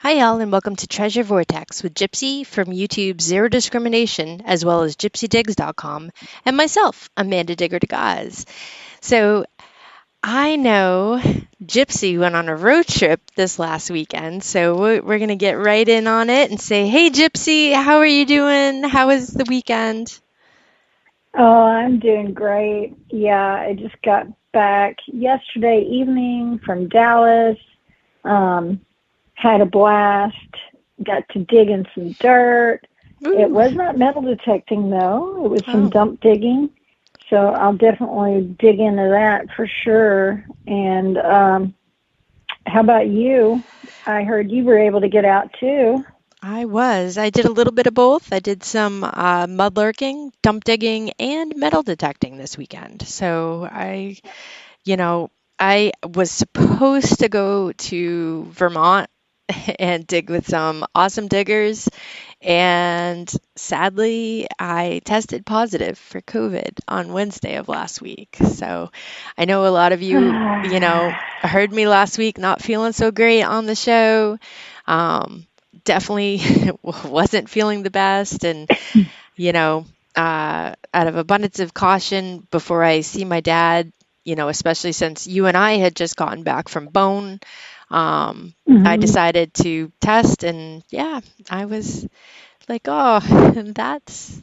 Hi, y'all, and welcome to Treasure Vortex with Gypsy from YouTube Zero Discrimination, as well as GypsyDigs.com, and myself, Amanda Digger Degaz. So, I know Gypsy went on a road trip this last weekend, so we're going to get right in on it and say, hey, Gypsy, how are you doing? How was the weekend? Oh, I'm doing great. Yeah, I just got back yesterday evening from Dallas. Um, had a blast. Got to dig in some dirt. It was Ooh. not metal detecting though. It was some Oh. dump digging. So I'll definitely dig into that for sure. And how about you? I heard you were able to get out too. I was. I did a little bit of both. I did some mudlarking, dump digging, and metal detecting this weekend. So you know, I was supposed to go to Vermont and dig with some awesome diggers, and sadly, I tested positive for COVID on Wednesday of last week. So I know a lot of you, heard me last week not feeling so great on the show. Um, Definitely wasn't feeling the best, and you know, out of abundance of caution, before I see my dad, especially since you and I had just gotten back from Bone, I Mhm. decided to test, and yeah, I was like, oh, that's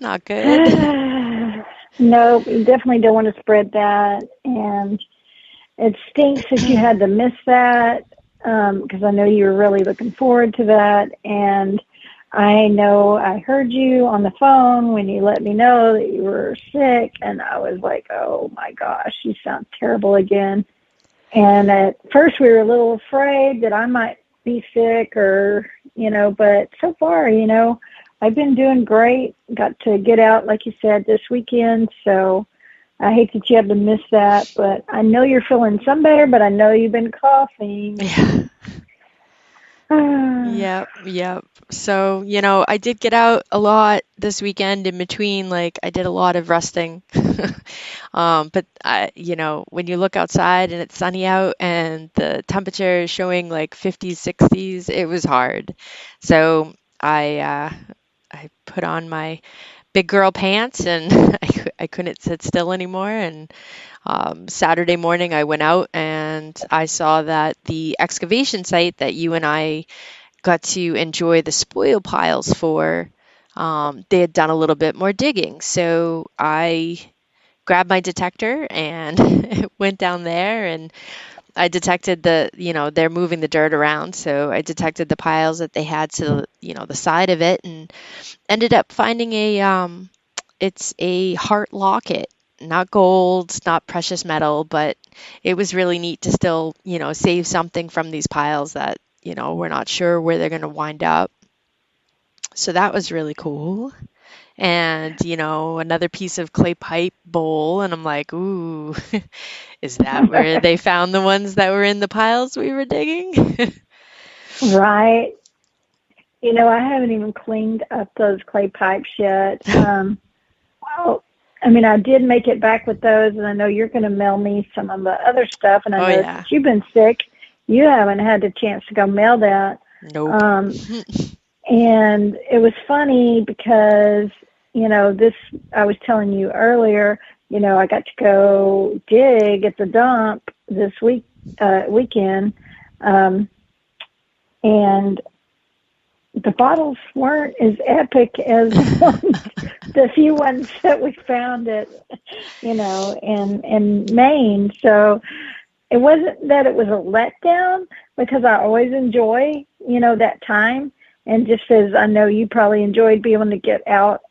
not good. Nope, you definitely don't want to spread that. And it stinks that you had to miss that because I know you were really looking forward to that. And I know I heard you on the phone when you let me know that you were sick. And I was like, oh my gosh, you sound terrible again. And at first we were a little afraid that I might be sick but so far, I've been doing great. Got to get out, like you said, this weekend. So I hate that you had to miss that, but I know you're feeling some better, but I know you've been coughing. Yeah. Yep, yep. So, I did get out a lot this weekend in between, like I did a lot of resting. But when you look outside and it's sunny out and the temperature is showing like 50s, 60s, it was hard. So I put on my big girl pants and I couldn't sit still anymore. And Saturday morning, I went out and I saw that the excavation site that you and I got to enjoy the spoil piles for, they had done a little bit more digging. So I grabbed my detector and went down there, and I detected they're moving the dirt around. So I detected the piles that they had to, the side of it, and ended up finding it's a heart locket. Not gold, not precious metal, but it was really neat to still, save something from these piles that, we're not sure where they're going to wind up. So that was really cool. And, another piece of clay pipe bowl. And I'm like, ooh, is that where they found the ones that were in the piles we were digging? Right. I haven't even cleaned up those clay pipes yet. Well, I mean, I did make it back with those, and I know you're going to mail me some of the other stuff. And I Oh, know yeah. since you've been sick, you haven't had the chance to go mail that. Nope. Um, and it was funny because, I was telling you earlier, I got to go dig at the dump this weekend. And the bottles weren't as epic as the few ones that we found in Maine. So it wasn't that it was a letdown because I always enjoy, that time. And just as I know you probably enjoyed being able to get out,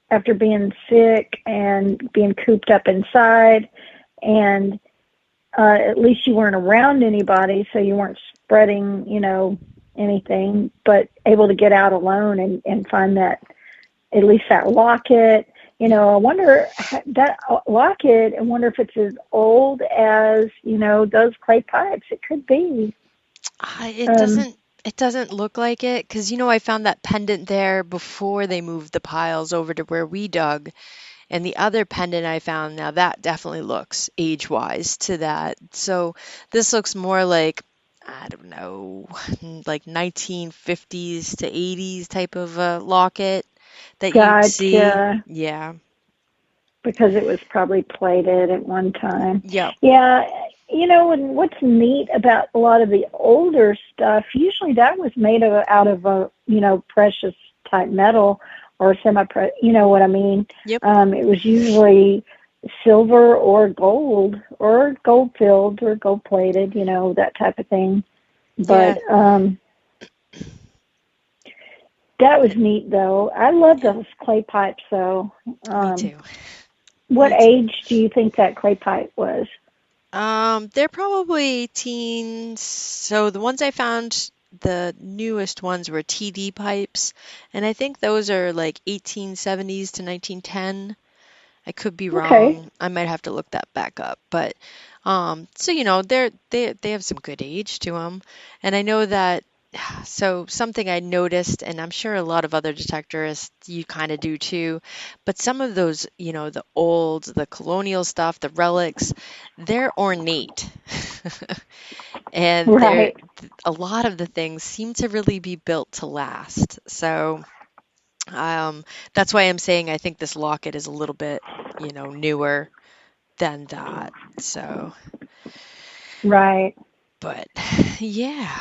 after being sick and being cooped up inside, and at least you weren't around anybody, so you weren't spreading, anything, but able to get out alone and find that, at least that locket. I wonder that locket, I wonder if it's as old as, those clay pipes. It could be. It Um, doesn't look like it because I found that pendant there before they moved the piles over to where we dug, and the other pendant I found, now that definitely looks age-wise to that. So this looks more like I don't know, like 1950s to 80s type of locket that you'd see. Gotcha. Yeah. Because it was probably plated at one time. Yep. Yeah, and what's neat about a lot of the older stuff, usually that was made out of a, precious type metal or you know what I mean? Yep. It was usually silver or gold filled or gold plated, that type of thing. But Yeah. that was neat though. I love those clay pipes though. Me Um, too. what Me too. age do you think that clay pipe was? They're probably teens. So the ones I found, the newest ones were TD pipes, and I think those are like 1870s to 1910. I could be Okay. wrong. I might have to look that back up. But so they have some good age to them, and I know that. So something I noticed, and I'm sure a lot of other detectorists you kind of do too, but some of those, the colonial stuff, the relics, they're ornate, and they're Right. a lot of the things seem to really be built to last. So. That's why I'm saying I think this locket is a little bit, newer than that. So, Right. but yeah,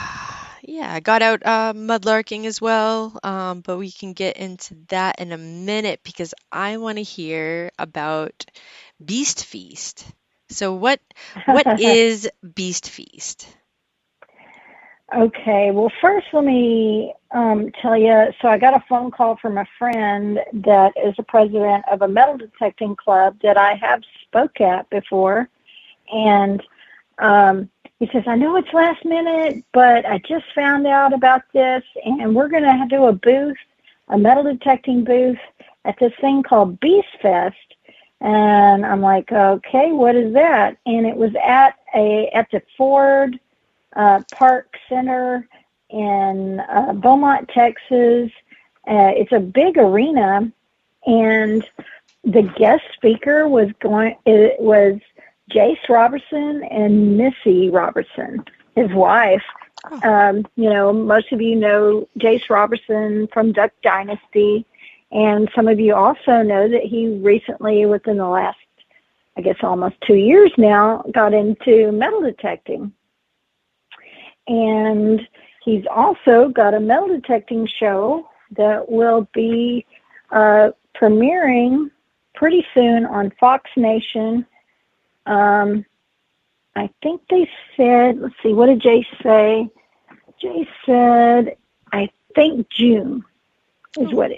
yeah, I got out mudlarking as well. But we can get into that in a minute because I want to hear about Beast Feast. So what is Beast Feast? Okay. Well, first, let me tell you. So, I got a phone call from a friend that is the president of a metal detecting club that I have spoke at before, and he says, "I know it's last minute, but I just found out about this, and we're going to do a booth, a metal detecting booth at this thing called Beast Fest." And I'm like, "Okay, what is that?" And it was at the Ford Park Center in Beaumont, Texas. It's a big arena, and the guest speaker it was Jace Robertson and Missy Robertson, his wife. Oh, Most of you know Jace Robertson from Duck Dynasty, and some of you also know that he recently, within the last, I guess, almost 2 years now, got into metal detecting. And he's also got a metal detecting show that will be premiering pretty soon on Fox Nation. I think they said, let's see, what did Jay say? Jay said, I think June is oh,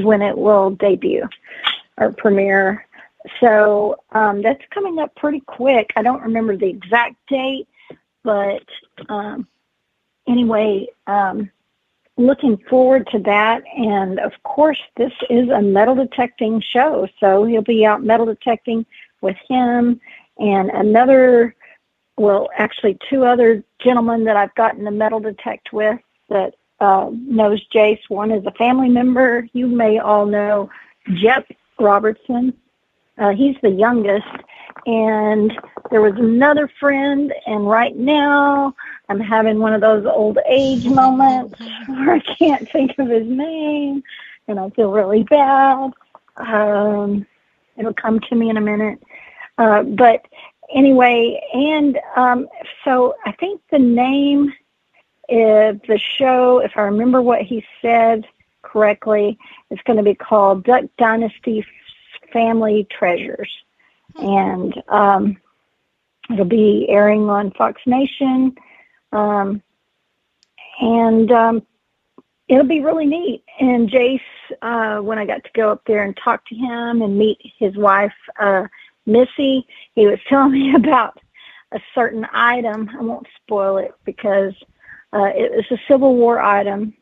when it will debut or premiere. So that's coming up pretty quick. I don't remember the exact date, but anyway, looking forward to that. And of course, this is a metal detecting show, so he'll be out metal detecting with him and actually two other gentlemen that I've gotten to metal detect with that knows Jace. One is a family member. You may all know Jeff Robertson. He's the youngest. And there was another friend, and right now I'm having one of those old age moments where I can't think of his name, and I feel really bad. It'll come to me in a minute. But anyway, and so I think the name of the show, if I remember what he said correctly, is going to be called Duck Dynasty Family Treasures. And it'll be airing on Fox Nation. And it'll be really neat. And Jace, when I got to go up there and talk to him and meet his wife, Missy, he was telling me about a certain item. I won't spoil it because it was a Civil War item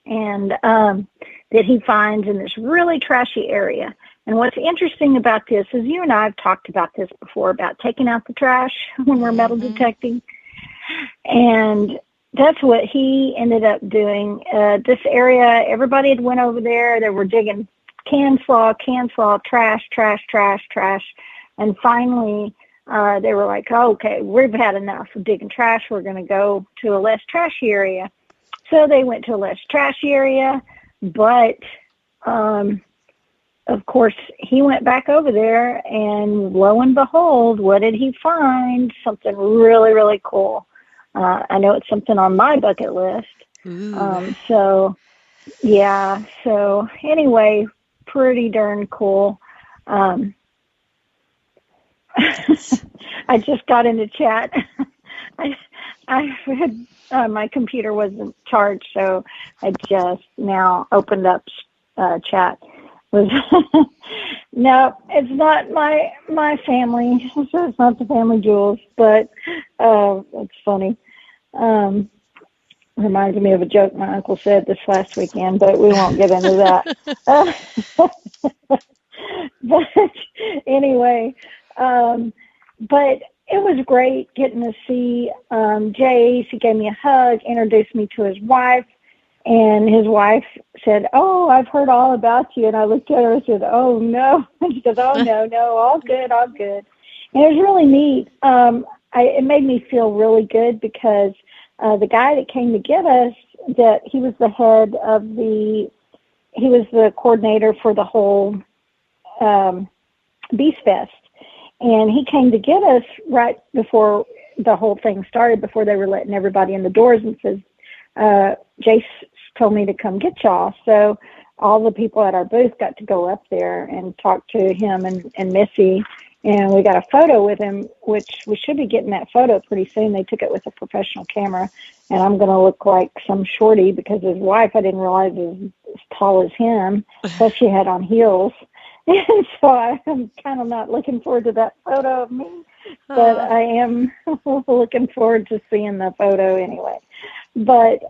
and that he finds in this really trashy area. And what's interesting about this is you and I have talked about this before, about taking out the trash when we're metal detecting. And that's what he ended up doing. This area, everybody had went over there. They were digging can slaw, trash. And finally, they were like, oh, okay, we've had enough of digging trash. We're going to go to a less trashy area. So they went to a less trashy area, but of course, he went back over there, and lo and behold, what did he find? Something really, really cool. I know it's something on my bucket list. Ooh. So anyway, pretty darn cool. I just got into chat. I had, my computer wasn't charged, so I just now opened up chat. No, it's not my family. It's not the family jewels, but it's funny. Reminds me of a joke my uncle said this last weekend, but we won't get into that. But anyway, but it was great getting to see Jace. He gave me a hug, introduced me to his wife, and his wife said, "Oh, I've heard all about you." And I looked at her and said, "Oh, no." And she goes, "Oh, no, all good, all good." And it was really neat. It made me feel really good because the guy that came to get us, he was the coordinator for the whole Beast Fest. And he came to get us right before the whole thing started, before they were letting everybody in the doors, and says, Jace told me to come get y'all. So all the people at our booth got to go up there and talk to him and Missy. And we got a photo with him, which we should be getting that photo pretty soon. They took it with a professional camera. And I'm going to look like some shorty because his wife, I didn't realize, is as tall as him. So she had on heels. And so I'm kind of not looking forward to that photo of me, but I am looking forward to seeing the photo anyway. But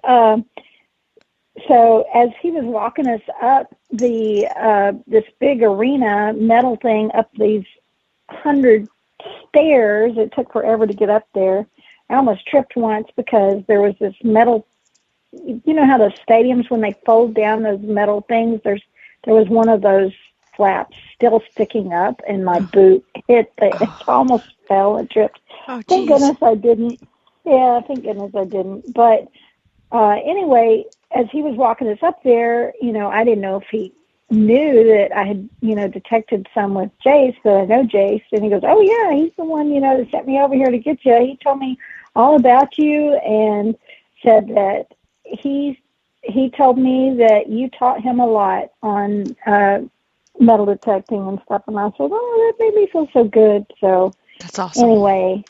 so as he was walking us up this big arena metal thing, up these 100 stairs, it took forever to get up there. I almost tripped once because there was this metal. You know how those stadiums, when they fold down those metal things, there was one of those flaps still sticking up, and my boot hit it almost fell and tripped. Oh, thank goodness I didn't. Yeah, thank goodness I didn't. But anyway, as he was walking us up there, I didn't know if he knew that I had, detected some with Jace, that I know Jace. And he goes, "Oh, yeah, he's the one, that sent me over here to get you. He told me all about you and said that he told me that you taught him a lot on metal detecting and stuff." And I said, "Oh, that made me feel so good." So that's awesome. Anyway,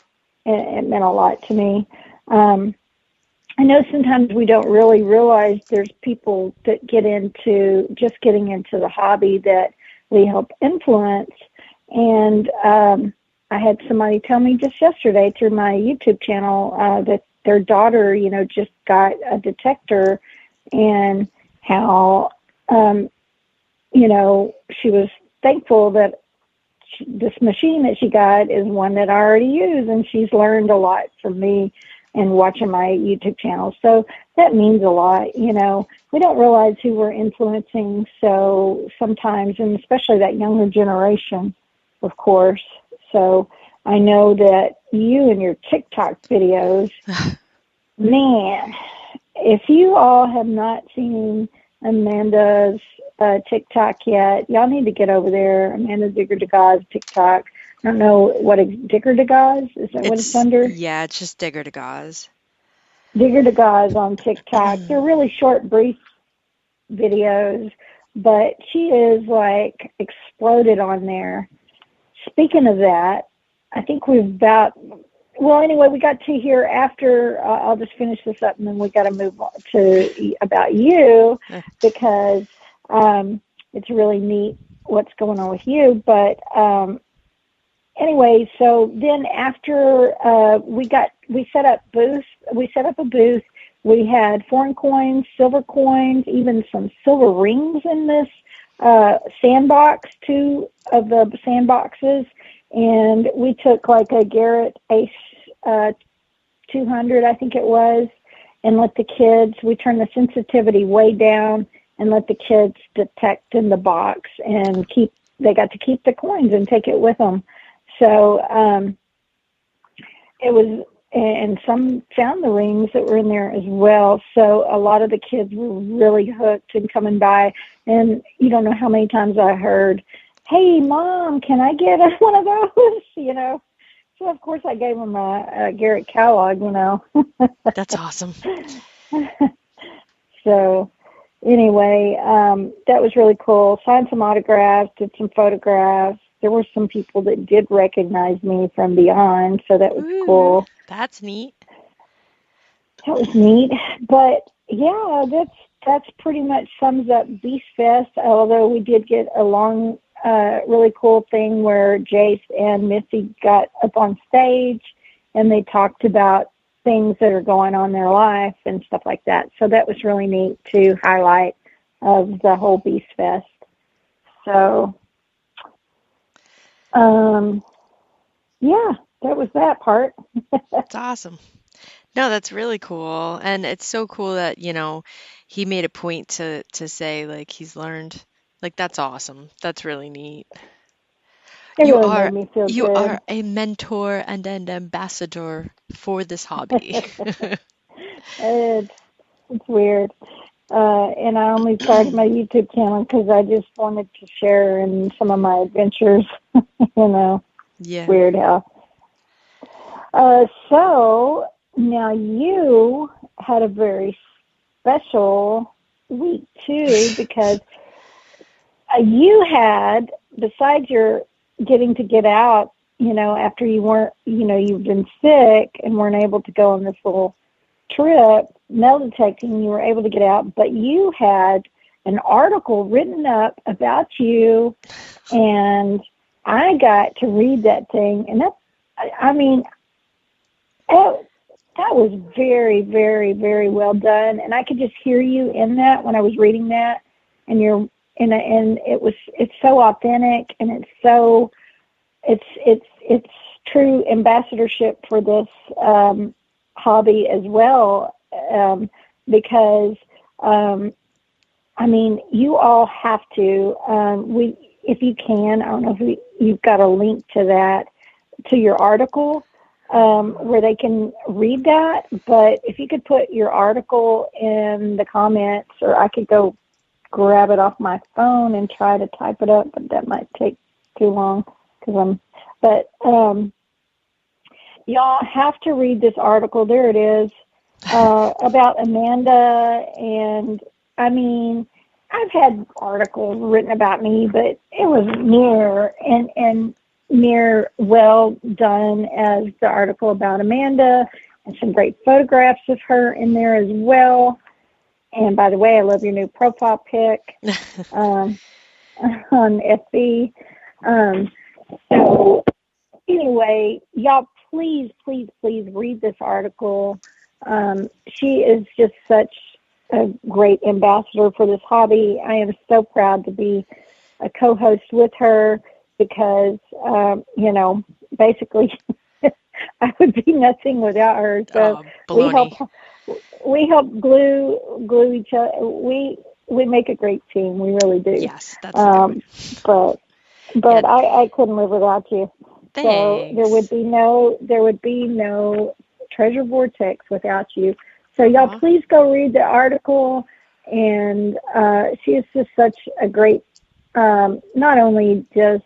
it meant a lot to me. I know sometimes we don't really realize there's people that get into just getting into the hobby that we help influence. And I had somebody tell me just yesterday through my YouTube channel that their daughter, just got a detector, and how she was thankful that this machine that she got is one that I already use, and she's learned a lot from me and watching my YouTube channel. So that means a lot. We don't realize who we're influencing so sometimes, and especially that younger generation, of course. So I know that you and your TikTok videos, man, if you all have not seen Amanda's TikTok yet, y'all need to get over there. Amanda Degaz TikTok. I don't know what Degaz is. That what it's under? Yeah, it's just Degaz. Degaz on TikTok. They're really short, brief videos, but she is like exploded on there. Speaking of that, I think we got to hear after. I'll just finish this up, and then we got to move on to about you, because it's really neat what's going on with you. But anyway, so then after we set up a booth. We had foreign coins, silver coins, even some silver rings in this sandbox, 2 of the sandboxes. And we took like a Garrett Ace 200, I think it was, and we turned the sensitivity way down and let the kids detect in the box, and they got to keep the coins and take it with them. So it was, and some found the rings that were in there as well. So a lot of the kids were really hooked and coming by. And you don't know how many times I heard, "Hey, Mom, can I get one of those?" So of course I gave them a Garrett Kellogg. That's awesome. So anyway, that was really cool. Signed some autographs, did some photographs. There were some people that did recognize me from beyond, so that was Ooh, cool. that's neat. That was neat. But yeah, that's pretty much sums up Beast Fest. Although we did get a long, really cool thing where Jace and Missy got up on stage and they talked about things that are going on in their life and stuff like that. So that was really neat to highlight of the whole Beast Fest. So, yeah, that was that part. It's awesome. No, that's really cool. And it's so cool that, he made a point to say like he's learned. Like that's awesome. That's really neat. It You really made are me feel you good. are a mentor and an ambassador for this hobby. It's it's weird. And I only started my YouTube channel because I just wanted to share in some of my adventures. you know, Yeah. Weird how. So now you had a very special week too because you had, besides your getting to get out, after you weren't, you've been sick and weren't able to go on this little trip, metal detecting, you were able to get out, but you had an article written up about you, and I got to read that thing, and I mean, that, that was very, very, very well done, and I could just hear you in that when I was reading that, and and it's so authentic, and it's true ambassadorship for this hobby as well, because you all have to. If you can, I don't know if you've got a link to that, to your article, where they can read that. But if you could put your article in the comments, or I could go grab it off my phone and try to type it up, but that might take too long because But y'all have to read this article. There it is, about Amanda. And I've had articles written about me, but it was near well done as the article about Amanda, and some great photographs of her in there as well. And by the way, I love your new profile pic on FB. So anyway, y'all, please, please, please read this article. She is just such a great ambassador for this hobby. I am so proud to be a co-host with her because, basically I would be nothing without her. So Oh, we help baloney. glue each other. We make a great team. We really do. Yes, that's a good one. Um, but Yeah, I couldn't live without you. So thanks. there would be no Treasure Vortex without you. So y'all, Aw. please go read the article. And she is just such a great, not only just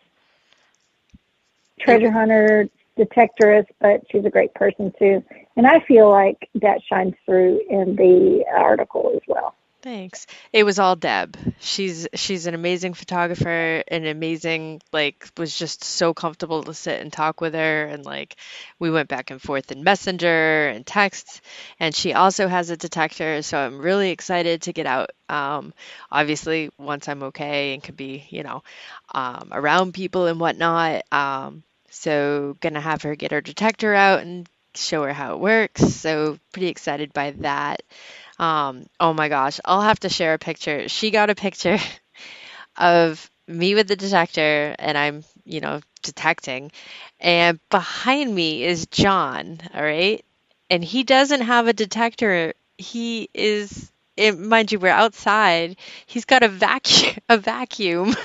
It treasure hunter, detectorist, but she's a great person too. And I feel like that shines through in the article as well. Thanks. It was all Deb. She's an amazing photographer, an amazing, was just so comfortable to sit and talk with her, and we went back and forth in Messenger and text, and she also has a detector, so I'm really excited to get out. Obviously once I'm okay and could be, around people and whatnot. So gonna have her get her detector out and show her how it works. So pretty excited by that. Oh my gosh, I'll have to share a picture. She got a picture of me with the detector, and I'm, detecting, and behind me is John, all right? And he doesn't have a detector. Mind you, we're outside. He's got a vacuum,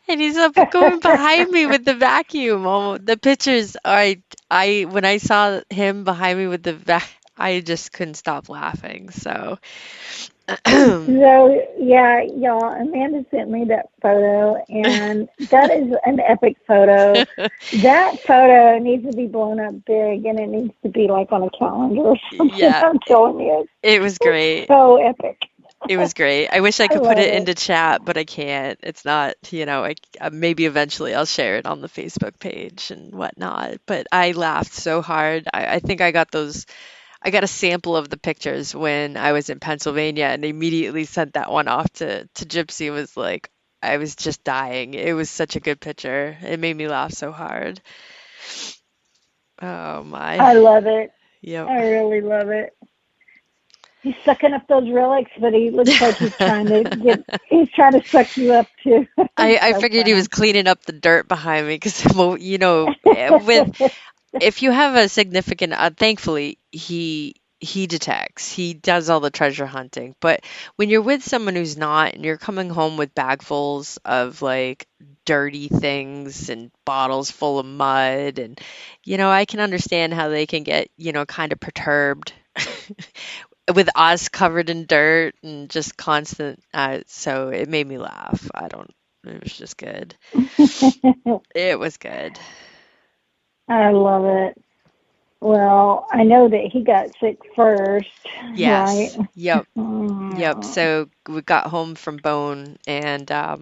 and he's up going behind me with the vacuum. Oh, the pictures, when I saw him behind me with the back, I just couldn't stop laughing. So, So yeah, y'all, Amanda sent me that photo, and that is an epic photo. That photo needs to be blown up big, and it needs to be like on a calendar or something. yeah, I'm telling you, it was it's great. so epic. It was great. I wish I I could put love it it. into chat, but I can't. It's not, maybe eventually I'll share it on the Facebook page and whatnot. But I laughed so hard. I think I got a sample of the pictures when I was in Pennsylvania and immediately sent that one off to Gypsy. It was like, I was just dying. It was such a good picture. It made me laugh so hard. Oh my. I love it. Yep. I really love it. He's sucking up those relics, but he looks like he's trying to suck you up too. It's I so figured he was funny. cleaning up the dirt behind me because, well, with if you have a significant, thankfully he detects, he does all the treasure hunting. But when you're with someone who's not, and you're coming home with bagfuls of like dirty things and bottles full of mud, and I can understand how they can get kind of perturbed. With us covered in dirt and just constant, so it made me laugh. I don't, it was just good. It was good. I love it. Well, I know that he got sick first, right? Yes. Yep. Yep. Mm. So we got home from Bone, and I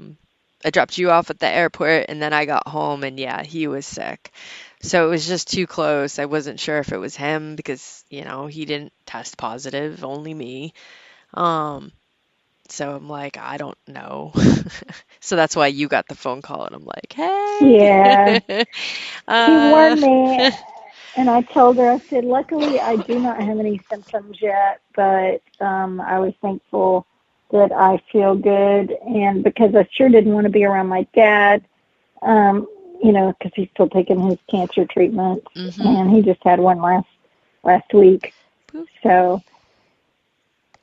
dropped you off at the airport, and then I got home, and yeah, he was sick. So it was just too close. I wasn't sure if it was him because, he didn't test positive, only me. Um, so I'm like, I don't know. So that's why you got the phone call, and I'm like, Yeah, hey. he uh, warned me, and I told her, I said, luckily I do not have any symptoms yet, but I was thankful that I feel good, and because I sure didn't want to be around my dad, um, because he's still taking his cancer treatments, mm-hmm. and he just had one last week. So,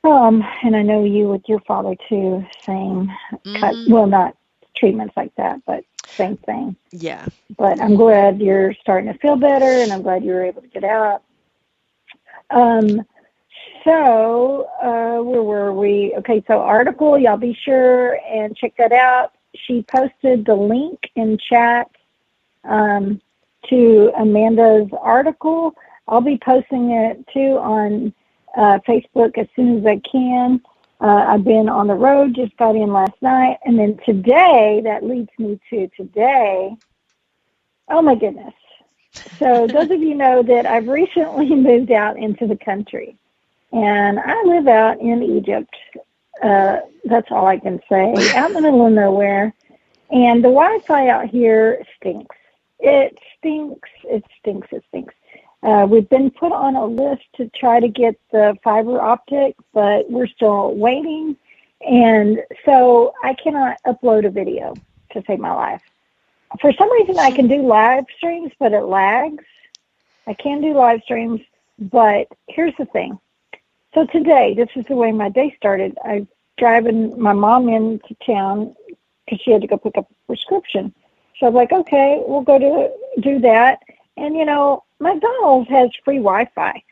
and I know you with your father too, same Mm-hmm. well, not treatments like that, but same thing. Yeah. But I'm Mm-hmm. glad you're starting to feel better, and I'm glad you were able to get out. Um, where were we? Okay, so article, y'all be sure and check that out. She posted the link in chat um, to Amanda's article. I'll be posting it too on Facebook as soon as I can. I've been on the road, just got in last night. And then today, that leads me to today. Oh my goodness. So those of you know that I've recently moved out into the country. And I live out in Egypt. That's all I can say. Out in the middle of nowhere. And the Wi-Fi out here stinks. It stinks. It stinks. It stinks. We've been put on a list to try to get the fiber optic, but we're still waiting. And so I cannot upload a video to save my life. For some reason, I can do live streams, but it lags. I can do live streams, but here's the thing. So today, this is the way my day started. I driving my mom into town because she had to go pick up a prescription. So I'm like, okay, we'll go to do that. And, McDonald's has free Wi-Fi.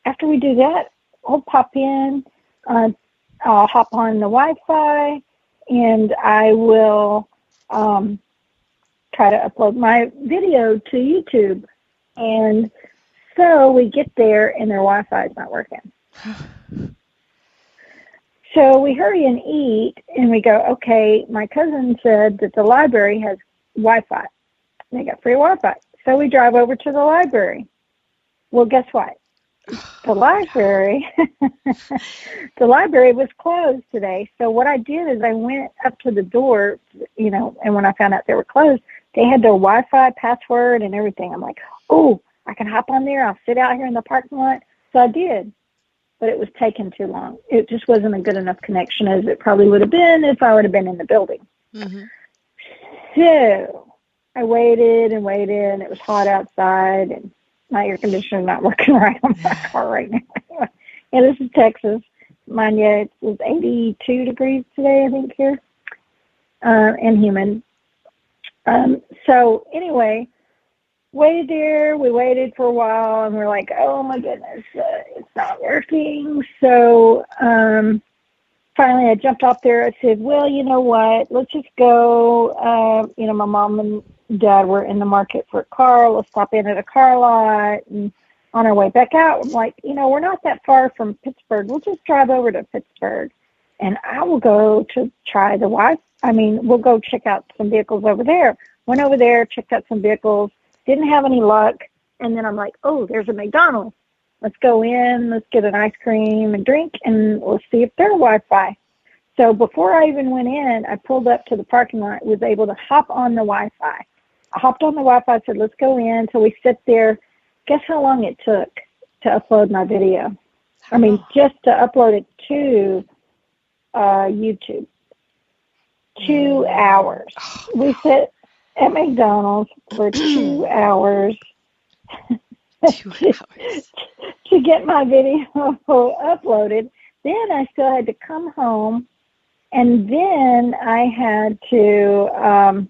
After we do that, I'll pop in, I'll hop on the Wi-Fi, and I will try to upload my video to YouTube. And so we get there, and their Wi-Fi is not working. So we hurry and eat, and we go, okay, my cousin said that the library has Wi-Fi. They got free Wi-Fi. So we drive over to the library. Well, guess what? The library, the library was closed today. So what I did is I went up to the door, and when I found out they were closed, they had their Wi-Fi password and everything. I'm like, oh, I can hop on there. I'll sit out here in the parking lot. So I did. But it was taking too long. It just wasn't a good enough connection as it probably would have been if I would have been in the building. Mm-hmm. So I waited and waited, and it was hot outside, and my air conditioner not working right on my car right now. Yeah, this is Texas. Mind you, it was 82 degrees today, I think, here, and humid. So anyway, waited there. We waited for a while, and we're like, oh my goodness, it's not working. So finally, I jumped off there. I said, well, you know what? Let's just go. My mom and dad were in the market for a car. Let's stop in at a car lot. And on our way back out, I'm like, we're not that far from Pittsburgh. We'll just drive over to Pittsburgh, and I will go to try the Wi-Fi. We'll go check out some vehicles over there. Went over there, checked out some vehicles. Didn't have any luck. And then I'm like, oh, there's a McDonald's. Let's go in, let's get an ice cream and drink, and let's see if they're Wi-Fi. So before I even went in, I pulled up to the parking lot, was able to hop on the Wi-Fi. I hopped on the Wi-Fi, said, let's go in. So we sit there. Guess how long it took to upload my video? Just to upload it to YouTube. 2 hours. We sit at McDonald's for 2 hours. 2 hours. To get my video uploaded. Then I still had to come home, and then I had to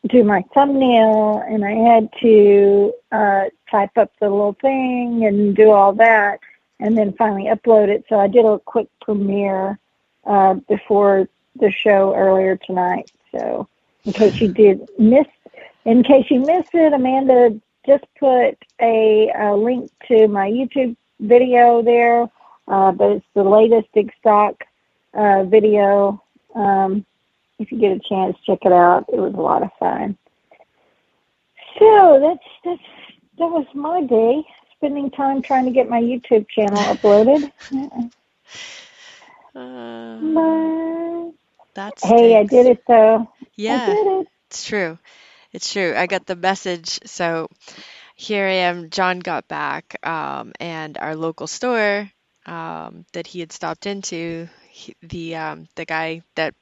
do my thumbnail, and I had to type up the little thing and do all that, and then finally upload it. So I did a quick premiere before the show earlier tonight. So in case you missed it, Amanda just put a link to my YouTube video there, but it's the latest big stock video. If you get a chance, check it out. It was a lot of fun. So that was my day, spending time trying to get my YouTube channel uploaded. Hey, I did it though. Yeah, I did it. It's true. It's true. I got the message. So here I am. Jon got back, and our local store that he had stopped into, the guy that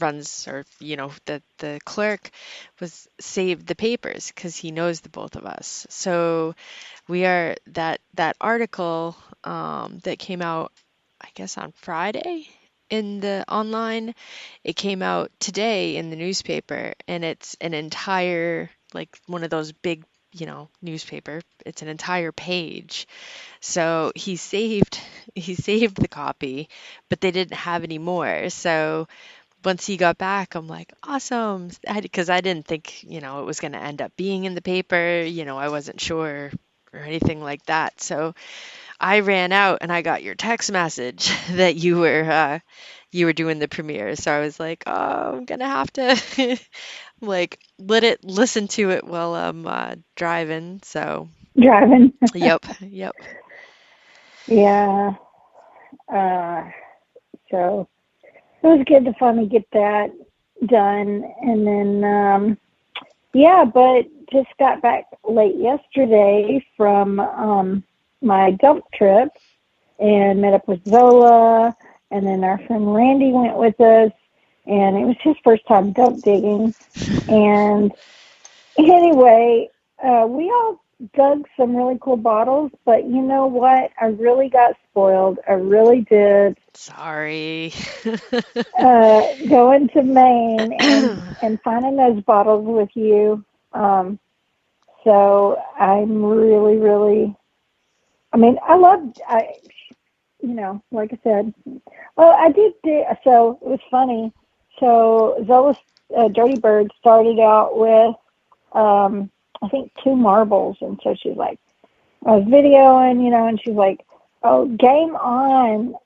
runs, or the clerk was saved the papers because he knows the both of us. So we are that article that came out, I guess on Friday in the online, it came out today in the newspaper, and it's an entire, like one of those big, newspaper. It's an entire page. So he saved the copy, but they didn't have any more. So once he got back, I'm like, awesome, because I didn't think, it was going to end up being in the paper. I wasn't sure or anything like that. So I ran out and I got your text message that you were doing the premiere. So I was like, oh, I'm gonna have to like listen to it while I'm driving. So Driving. yep. Yeah. So it was good to finally get that done. And then, but just got back late yesterday from my dump trip and met up with Zola, and then our friend Randy went with us, and it was his first time dump digging. And anyway, we all dug some really cool bottles, but you know what? I really got spoiled. I really did. Sorry. Going to Maine and finding those bottles with you. So I'm really, really, like I said, well, I did, so it was funny. So Zola's Dirty Bird started out with, I think 2 marbles. And so she's like, I was videoing, and she's like, oh, game on.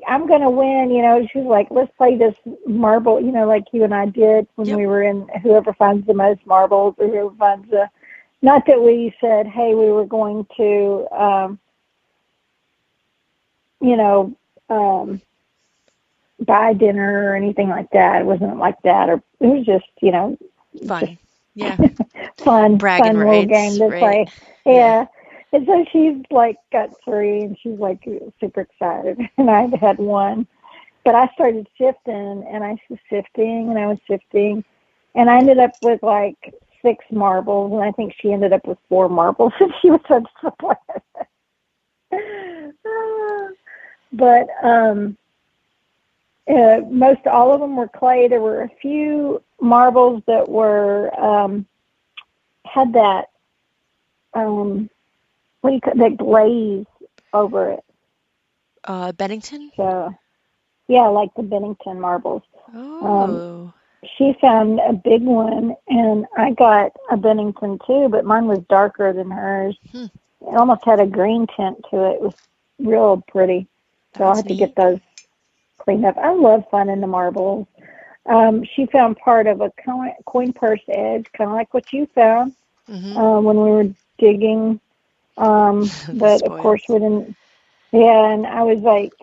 I'm going to win, she's like, let's play this marble, like you and I did when we were in whoever finds the most marbles, or whoever finds not that we said, hey, we were going to, buy dinner or anything like that. It wasn't like that. Or it was just, Fun. Yeah. fun Bragging little rights, game to right? play. Yeah. And so she's like got 3, and she's like super excited. And I had 1, but I started sifting, and I was sifting, and I ended up with like 6 marbles, and I think she ended up with 4 marbles, and she was so disappointed. But most all of them were clay. There were a few marbles that were had that what do you call that glaze over it. Bennington? So yeah, like the Bennington marbles. Um, Oh. she found a big one, and I got a Bennington too, but mine was darker than hers. Hmm, It almost had a green tint to it. It was real pretty. So I'll that's have to get neat. those cleaned up. I love finding the marbles. She found part of a coin purse edge, kind of like what you found Mm-hmm. when we were digging. The But of course spoils. we didn't. Yeah, and I was like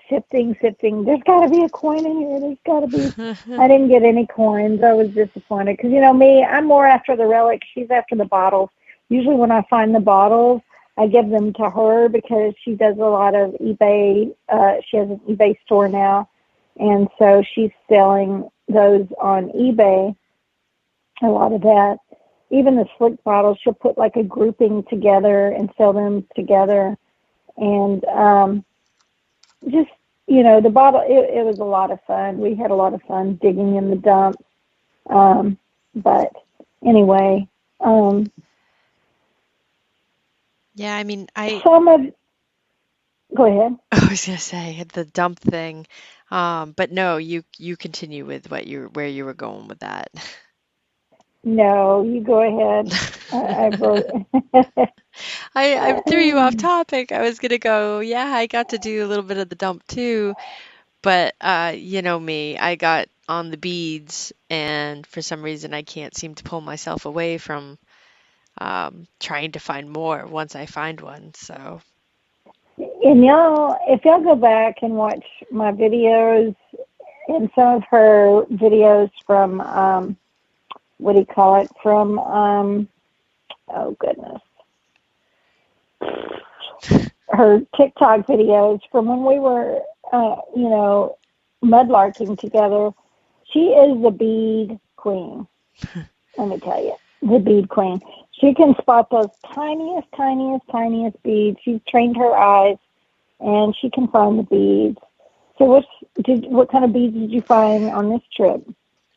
sifting. There's got to be a coin in here. There's got to be. I didn't get any coins. I was disappointed because me, I'm more after the relics. She's after the bottles. Usually when I find the bottles, I give them to her because she does a lot of eBay. She has an eBay store now, and so she's selling those on eBay. A lot of that. Even the slick bottles, she'll put like a grouping together and sell them together. And just, the bottle, it was a lot of fun. We had a lot of fun digging in the dumps. But anyway, Yeah, I mean, I some of, go ahead. I was gonna say the dump thing, but no, you continue with where you were going with that. No, you go ahead. I wrote. I threw you off topic. I was gonna go, yeah, I got to do a little bit of the dump too, but you know me, I got on the beads, and for some reason I can't seem to pull myself away from trying to find more once I find one. So, And if y'all go back and watch my videos and some of her videos from, what do you call it? From, oh goodness, her TikTok videos from when we were, mudlarking together. She is the bead queen. Let me tell you, the bead queen. She can spot those tiniest beads. She's trained her eyes, and she can find the beads. So, what kind of beads did you find on this trip?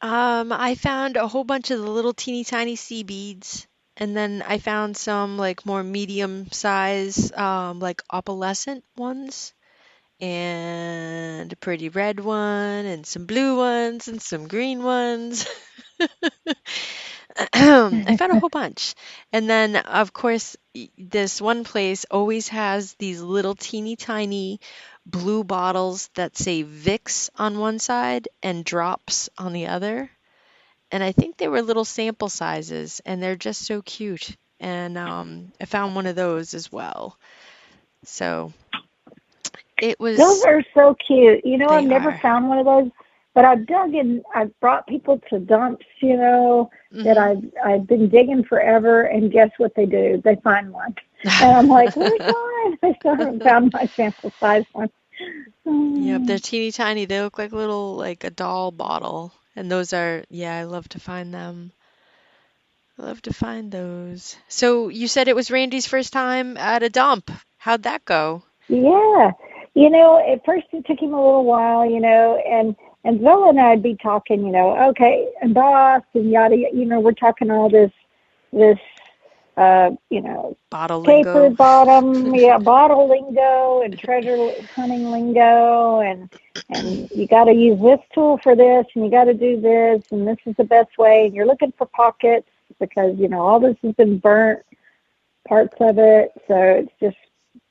I found a whole bunch of the little teeny tiny sea beads, and then I found some like more medium size, like opalescent ones, and a pretty red one, and some blue ones, and some green ones. I found a whole bunch. And then, of course, this one place always has these little teeny tiny blue bottles that say Vicks on one side and drops on the other. And I think they were little sample sizes, and they're just so cute. And I found one of those as well. So it Those was, are so cute. I've they never are. found one of those, but I've dug in. I've brought people to dumps, that Hmm. I've been digging forever, and guess what they do? They find one, and I'm like, where's mine? I still haven't found my sample size one. Yep, they're Mm. teeny tiny. They look like little, like a doll bottle. And those are, yeah, I love to find them. I love to find those. So you said it was Randy's first time at a dump. How'd that go? Yeah, at first it took him a little while, and Zola and I'd be talking, okay, and boss and yada, we're talking all this, Bottle lingo. tapered bottom, yeah, bottle lingo and treasure hunting lingo, and you got to use this tool for this, and you got to do this, and this is the best way. And you're looking for pockets because all this has been burnt, parts of it, so it's just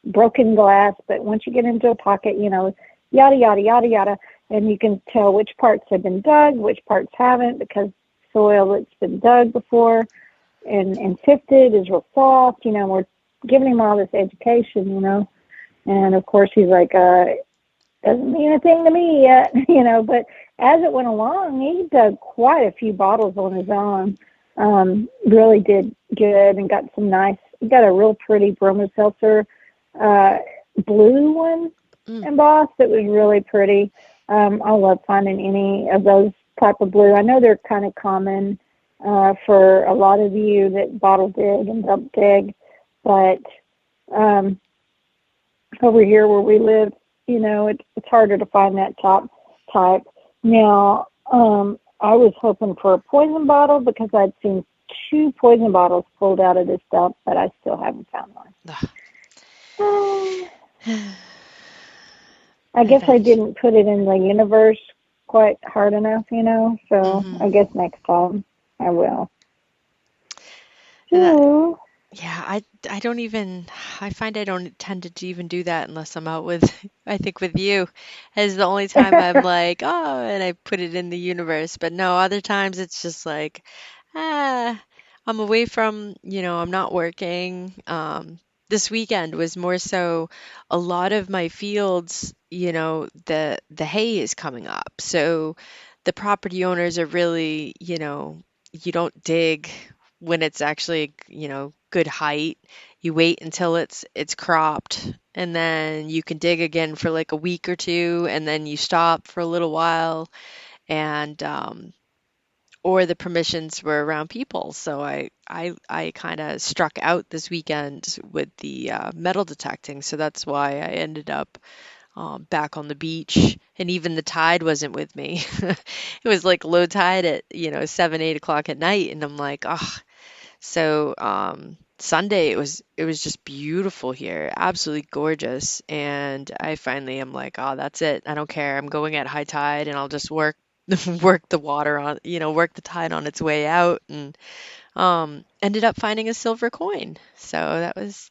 broken glass. But once you get into a pocket, yada yada yada yada, and you can tell which parts have been dug, which parts haven't, because soil that's been dug before and sifted is real soft, we're giving him all this education, and of course he's like, doesn't mean a thing to me yet, but as it went along, he dug quite a few bottles on his own, really did good and got he got a real pretty Bromo Seltzer, blue one Mm, embossed that was really pretty. I love finding any of those type of blue. I know they're kind of common for a lot of you that bottle dig and dump dig, but over here where we live, it's harder to find that top type. Now, I was hoping for a poison bottle because I'd seen two poison bottles pulled out of this dump, but I still haven't found one. I guess I Eventually. didn't put it in the universe quite hard enough, so Hmm. I guess next time I will. And that, So, yeah, I don't even I find I don't tend to even do that unless I'm out with I think with you is the only time I'm like, oh, and I put it in the universe. But no, other times it's just like, ah, I'm away from, I'm not working. This weekend was more so a lot of my fields, the hay is coming up. So the property owners are really, you don't dig when it's actually, good height. You wait until it's cropped and then you can dig again for like a week or two and then you stop for a little while and or the permissions were around people. So I kind of struck out this weekend with the metal detecting. So that's why I ended up back on the beach, and even the tide wasn't with me. It was like low tide at 7, 8 o'clock at night, and I'm like, oh. So Sunday it was just beautiful here, absolutely gorgeous, and I finally am like, oh, that's it. I don't care. I'm going at high tide, and I'll just work work the water on, work the tide on its way out, and ended up finding a silver coin. So that is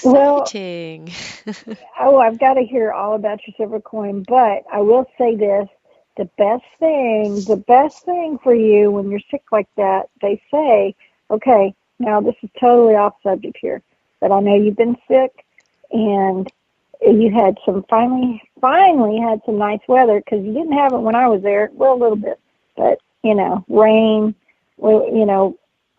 well, exciting. oh, I've got to hear all about your silver coin, but I will say this. The best thing for you when you're sick like that, they say, okay, now this is totally off subject here, but I know you've been sick and you had finally had some nice weather because you didn't have it when I was there. Well, a little bit, but rain. Well,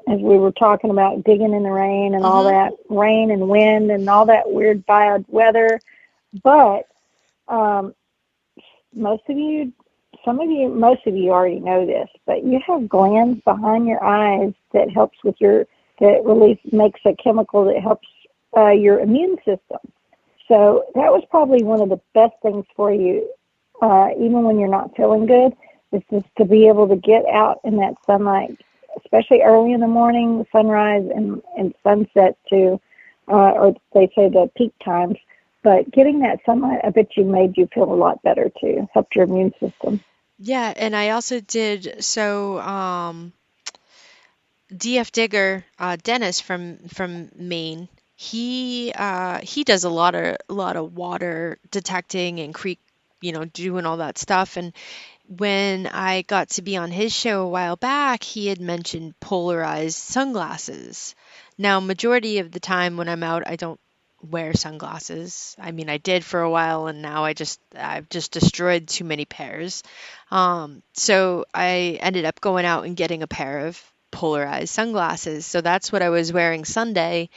as we were talking about digging in the rain and all Hmm. that rain and wind and all that weird bad weather. But um, most of you, most of you already know this, but you have glands behind your eyes that makes a chemical that helps your immune system. So that was probably one of the best things for you, even when you're not feeling good, is just to be able to get out in that sunlight, especially early in the morning, sunrise and sunset too, or they say the peak times. But getting that sunlight, I bet you made you feel a lot better too, helped your immune system. Yeah, and I also did so. DF Digger, Dennis from Maine, he does a lot of water detecting and creek, doing all that stuff. And when I got to be on his show a while back, he had mentioned polarized sunglasses. Now, majority of the time when I'm out, I don't wear sunglasses. I mean, I did for a while, and now I've just destroyed too many pairs. So I ended up going out and getting a pair of polarized sunglasses. So that's what I was wearing Sunday,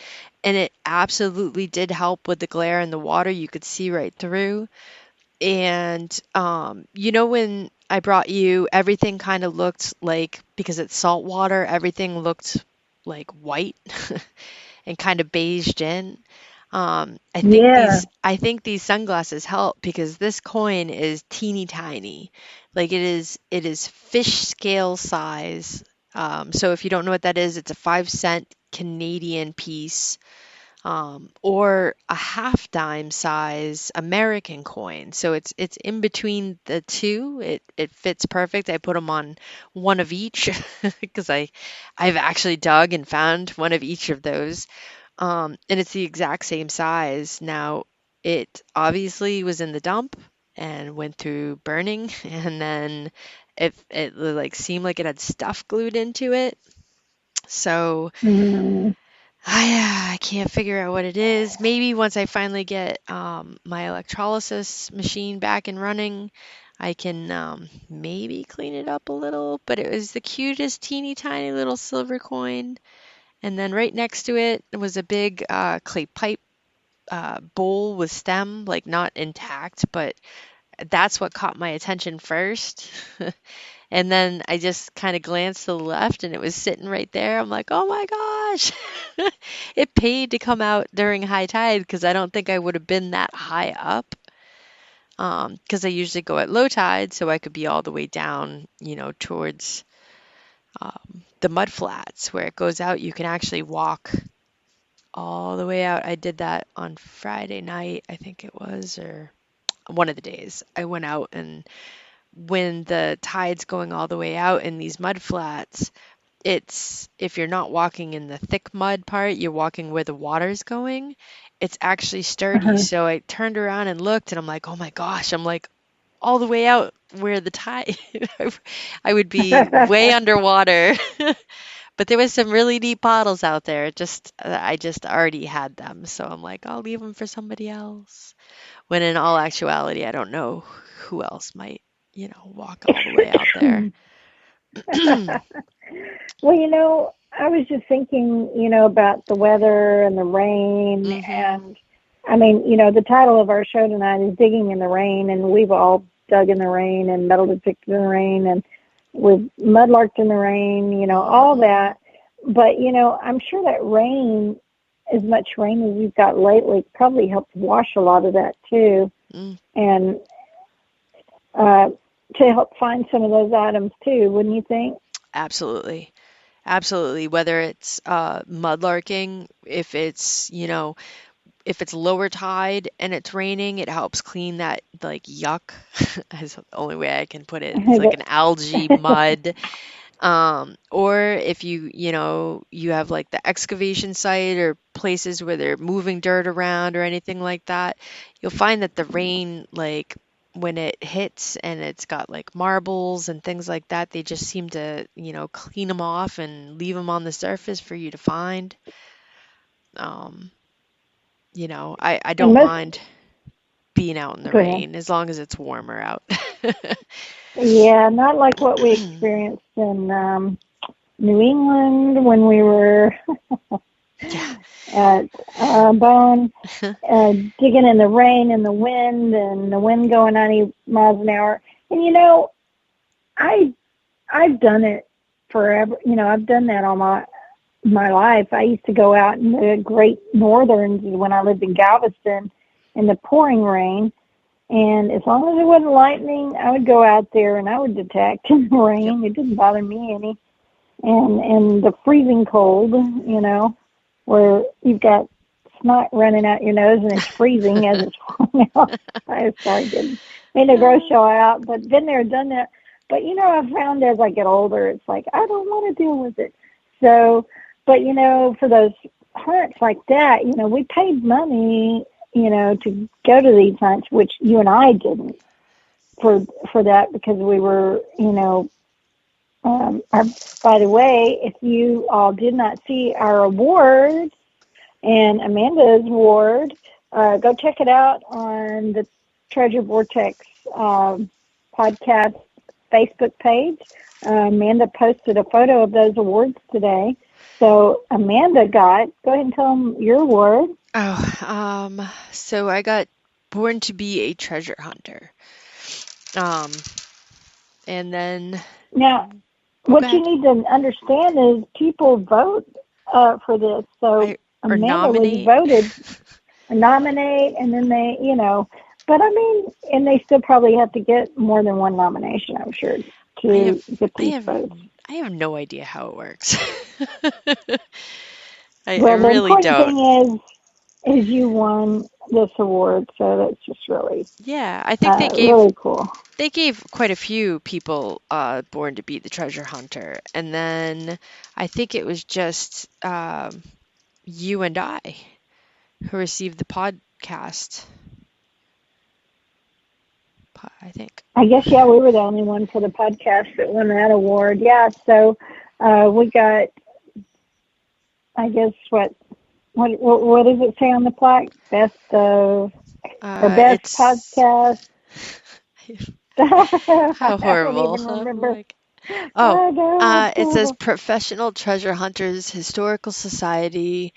and it absolutely did help with the glare in the water. You could see right through. And when I brought you, everything kind of looked like, because it's salt water, everything looked like white and kind of beiged in. I think Yeah. these sunglasses help because this coin is teeny tiny. Like it is fish scale size. So if you don't know what that is, it's a 5 cent Canadian piece, or a half dime size American coin. So it's in between the two. It fits perfect. I put them on one of each because I've actually dug and found one of each of those. And it's the exact same size. Now, it obviously was in the dump and went through burning, and then it like seemed like it had stuff glued into it. So Mm. I can't figure out what it is. Maybe once I finally get my electrolysis machine back and running, I can maybe clean it up a little. But it was the cutest, teeny tiny little silver coin. And then right next to it was a big clay pipe bowl with stem, like not intact, but that's what caught my attention first. And then I just kind of glanced to the left and it was sitting right there. I'm like, oh my gosh. It paid to come out during high tide because I don't think I would have been that high up. because I usually go at low tide, so I could be all the way down, towards the mud flats where it goes out. You can actually walk all the way out. I did that on Friday night, I think it was, or one of the days. I went out, and when the tide's going all the way out in these mud flats, it's if you're not walking in the thick mud part, you're walking where the water's going. It's actually sturdy. Uh-huh. So I turned around and looked, and I'm like, oh my gosh, I'm like all the way out where the tide, I would be way underwater. But there was some really deep bottles out there. Just I just already had them, so I'm like, I'll leave them for somebody else. When in all actuality, I don't know who else might, walk all the way out there. Well, I was just thinking, about the weather and the rain. Hmm. And I mean, the title of our show tonight is Digging in the Rain. And we've all dug in the rain and metal detected in the rain. And we've mudlarked in the rain, all Hmm. that. But, I'm sure that rain, as much rain as we've got lately, probably helped wash a lot of that too. Mm, And uh, to help find some of those items too, wouldn't you think? absolutely. Absolutely. Whether it's mudlarking, if it's lower tide and it's raining, it helps clean that like yuck. Is the only way I can put it. It's like an algae mud. Or if you have like the excavation site or places where they're moving dirt around or anything like that, you'll find that the rain, like when it hits and it's got like marbles and things like that, they just seem to, clean them off and leave them on the surface for you to find. Um, I And don't most, mind being out in the go ahead. rain as long as it's warmer out. Yeah, not like what we experienced in New England when we were Yeah. at Bone, digging in the rain and the wind going 90 miles an hour. And I I've done it forever. I've done that all my life. I used to go out in the Great Northerns when I lived in Galveston in the pouring rain. And as long as it wasn't lightning, I would go out there and I would detect in the Yep. rain. It didn't bother me any. And the freezing cold, where you've got snot running out your nose and it's freezing as it's falling out. I sorry, didn't mean to gross y'all out, but been there, done that. But I've found as I get older, it's like I don't want to deal with it. So, but for those hunts like that, we paid money, to go to these hunts, which you and I didn't for that because we were, our, by the way, if you all did not see our awards and Amanda's award, go check it out on the Treasure Vortex podcast Facebook page. Amanda posted a photo of those awards today. So Amanda go ahead and tell them your award. So I got Born to be a Treasure Hunter. Um, and then, Now, oh, go what you ahead. need to understand is people vote for this. So I or Amanda was nominate. voted nominate, and then but I mean, and they still probably have to get more than one nomination, I'm sure, I have, to get I these have, votes. I have no idea how it works. I Well, the really important don't. thing is you won this award, so that's just really, Yeah, I think really cool. they gave quite a few people Born to be the Treasure Hunter, and then I think it was just you and I who received the podcast. I think. I guess yeah, we were the only one for the podcast that won that award. Yeah, so we got, I guess what does it say on the plaque? Best of or best It's podcast. how I don't horrible. even I'm remember. like, oh, I know it's it says horrible. Professional Treasure Hunters Historical Society,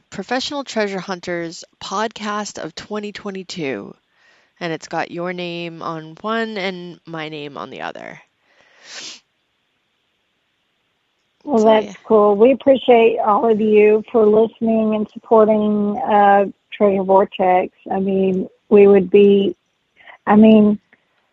Professional Treasure Hunters Podcast of 2022, and it's got your name on one and my name on the other. Well, So that's yeah, cool. We appreciate all of you for listening and supporting Treasure Vortex. I mean, we would be, I mean,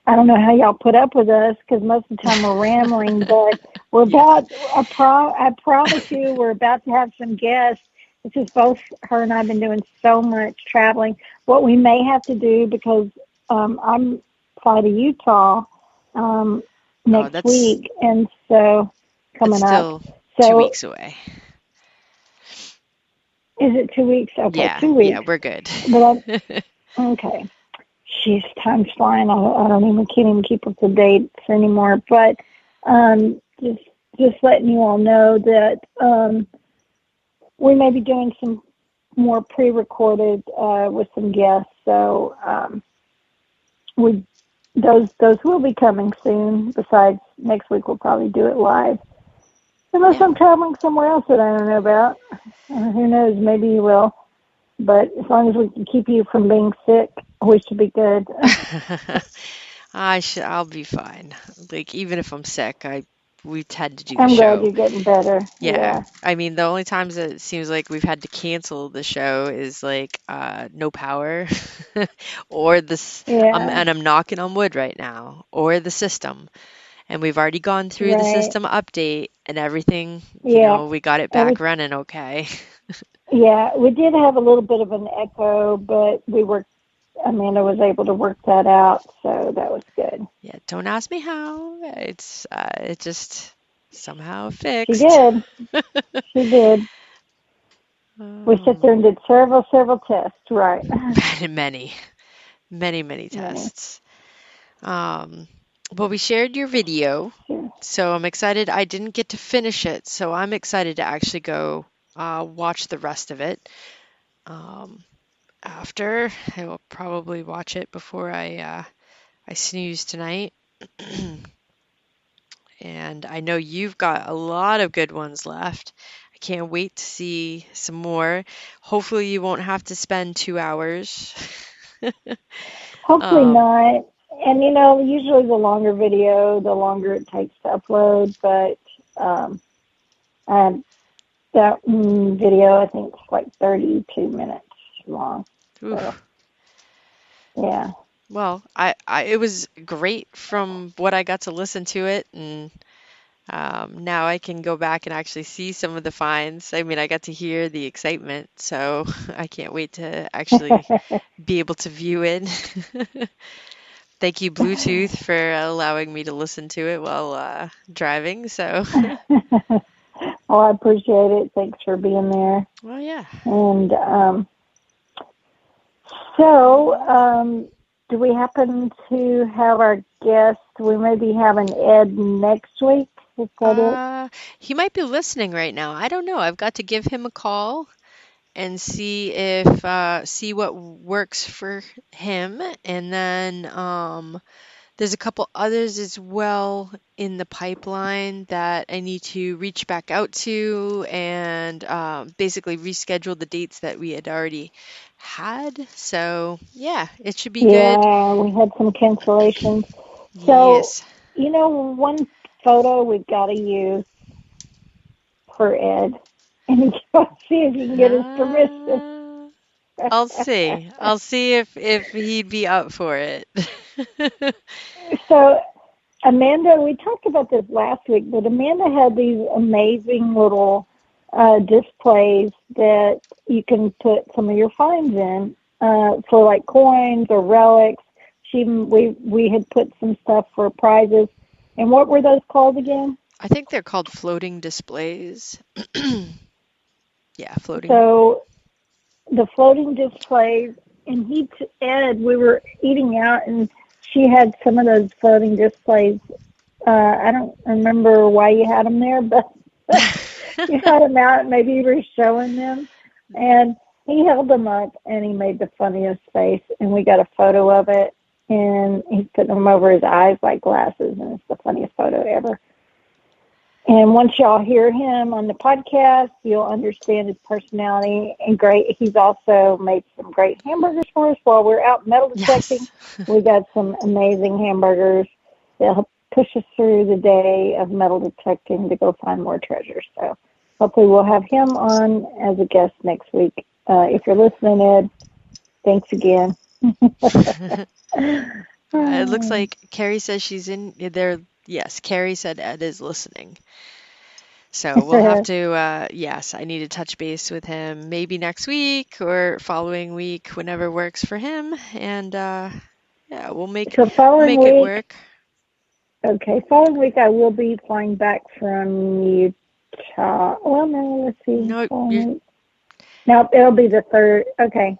I don't know how y'all put up with us because most of the time we're rambling, but we're Yeah. about, I promise you, we're about to have some guests. It's just both her and I have been doing so much traveling. What we may have to do, because I'm fly to Utah Oh, next week, and so that's coming up. still two So weeks away. is it 2 weeks? Okay, Yeah, 2 weeks. we're good. But okay. She's time's flying. I don't even can't even keep up to dates anymore. But just letting you all know that we may be doing some more pre-recorded with some guests. So we those will be coming soon. Besides, next week we'll probably do it live. Unless Yeah. I'm traveling somewhere else that I don't know about. Who knows? Maybe you will. But as long as we can keep you from being sick, we should be good. I'll be fine. Like even if I'm sick, we've had to do the I'm glad show. you're getting better. Yeah. Yeah. I mean, the only times that it seems like we've had to cancel the show is like no power or this Yeah. and I'm knocking on wood right now, or the system. And we've already gone through the Right. system update and everything, Yeah. we got it Every back running okay. Yeah, we did have a little bit of an echo, but Amanda was able to work that out, so that was good. Yeah, don't ask me how. It just somehow She fixed. did. She did. We sat Oh, there and did several tests, right? many, many Many. tests. Um, but we shared your video, Sure. so I'm excited. I didn't get to finish it, so I'm excited to actually go watch the rest of it. Um, After I will probably watch it before I snooze tonight. And I know you've got a lot of good ones left. I can't wait to see some more. Hopefully, you won't have to spend 2 hours. Hopefully Um, not. And usually the longer video, the longer it takes to upload. But um, that video, I think, is like 32 minutes long. So oof. yeah. Well, it was great from what I got to listen to it, and now I can go back and actually see some of the finds. I mean, I got to hear the excitement, so I can't wait to actually be able to view it. Thank you, Bluetooth, for allowing me to listen to it while driving. So, Well, I appreciate it. Thanks for being there. well, yeah. And so, do we happen to have our guest? We may be having Ed next week. Is that it? He might be listening right now. I don't know. I've got to give him a call and see what works for him, and then there's a couple others as well in the pipeline that I need to reach back out to and basically reschedule the dates that we had already had. So, yeah, it should be good. Yeah, we had some cancellations. So, Yes. one photo we've got to use for Ed, and see if you can get his permission. Uh, I'll see. I'll see if he'd be up for it. So, Amanda, we talked about this last week, but Amanda had these amazing little displays that you can put some of your finds in for like coins or relics. We had put some stuff for prizes. And what were those called again? I think they're called floating displays. Yeah, floating. So the floating displays, and Ed, we were eating out, and she had some of those floating displays. I don't remember why you had them there, but you had them out. Maybe you were showing them, and he held them up, and he made the funniest face, and we got a photo of it, and he's putting them over his eyes like glasses, and it's the funniest photo ever. And once y'all hear him on the podcast, you'll understand his personality and great. He's also made some great hamburgers for us while we're out metal detecting. Yes. We got some amazing hamburgers that help push us through the day of metal detecting to go find more treasures. So hopefully we'll have him on as a guest next week. If you're listening, Ed, thanks again. It looks like Carrie says she's in there. Yes, Carrie said Ed is listening. So we'll have to, yes, I need to touch base with him maybe next week or following week, whenever works for him. And yeah, So we'll following make it week, work. okay, following week I will be flying back from Utah. Well, no, let's see. No, Following week. No, it'll be the third. Okay,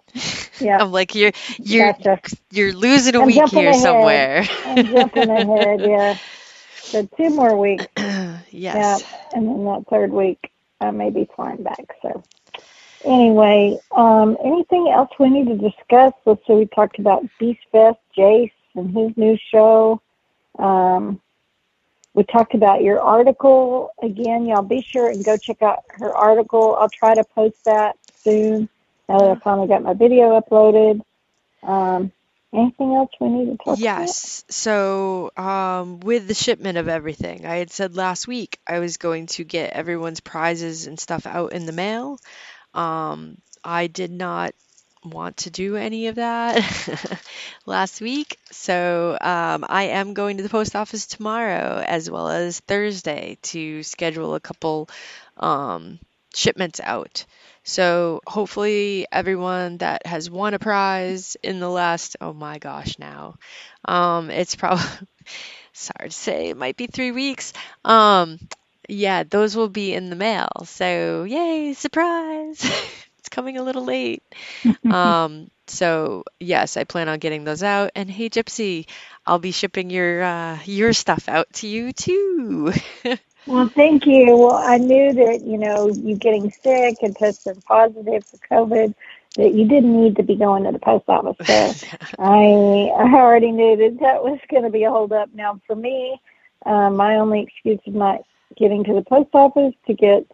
yeah, I'm like you're gotcha. you're losing a I'm week jumping here ahead. somewhere. I'm jumping ahead, yeah. So 2 more weeks, yeah, Yes. and then that third week I may be flying back. So anyway, anything else we need to discuss? Let's see, we talked about Beast Fest, Jace, and his new show. Um, we talked about your article. Again, y'all be sure and go check out her article. I'll try to post that soon now that I finally got my video uploaded. Um, anything else we need to talk about? Yes. So, with the shipment of everything, I had said last week I was going to get everyone's prizes and stuff out in the mail. I did not want to do any of that last week, so I am going to the post office tomorrow as well as Thursday to schedule a couple um, shipments out. So hopefully everyone that has won a prize in the last, oh my gosh, now, it's probably, sorry to say, it might be 3 weeks. Um, yeah, those will be in the mail. So yay, surprise! It's coming a little late. So yes, I plan on getting those out. And hey, Gypsy, I'll be shipping your stuff out to you too. Well, thank you. Well, I knew that, you getting sick and testing positive for COVID, that you didn't need to be going to the post office. So I already knew that that was going to be a hold up. Now, for me, my only excuse of not getting to the post office to get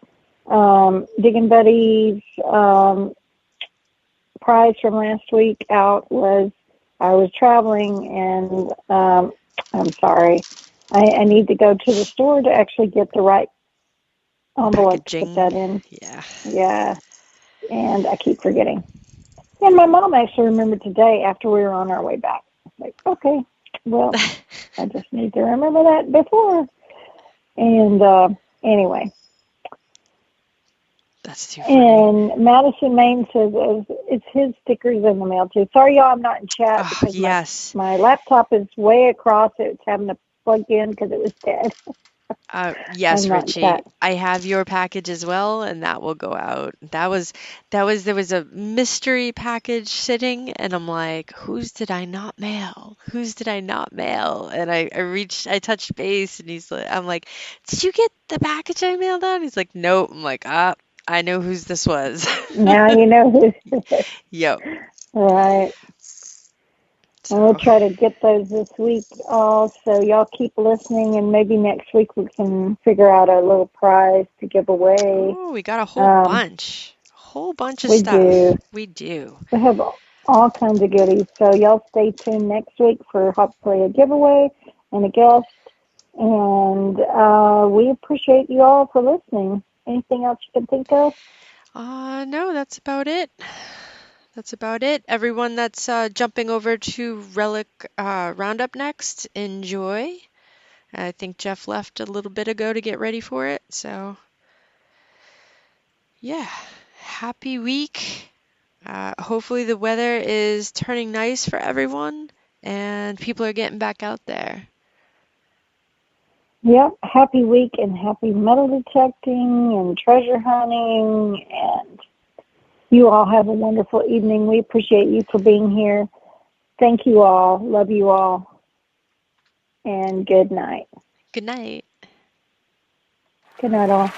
Digging Buddies prize from last week out was I was traveling and I'm sorry. I need to go to the store to actually get the right envelope to put that Packaging. in. Yeah. Yeah, and I keep forgetting. And my mom actually remembered today after we were on our way back. Like, okay, well, I just need to remember that before. And anyway, That's too funny. and Madison Main says it's his stickers in the mail too. Sorry, y'all, I'm not in chat Oh, because my yes. my laptop is way across. It's having to plug in because it was dead. Yes, I'm not in Richie. chat. I have your package as well, and that will go out. There was a mystery package sitting, and I'm like, whose did I not mail? Whose did I not mail? And I touched base, and I'm like, did you get the package I mailed out? He's like, nope. I'm like, I know whose this was. Now you know who's Yep. right. And we'll So, try to get those this week. So y'all keep listening, and maybe next week we can figure out a little prize to give away. oh, we got a Um, whole bunch of we stuff. do. We do. We have all kinds of goodies. So y'all stay tuned next week for hopefully a giveaway and a guest. And we appreciate you all for listening. Anything else you can think of? No, that's about it. That's about it. Everyone that's jumping over to Relic Roundup next, enjoy. I think Jeff left a little bit ago to get ready for it. So, yeah, happy week. Hopefully, the weather is turning nice for everyone and people are getting back out there. Yep. Happy week and happy metal detecting and treasure hunting. And you all have a wonderful evening. We appreciate you for being here. Thank you all. Love you all. And good night. Good night. Good night, all.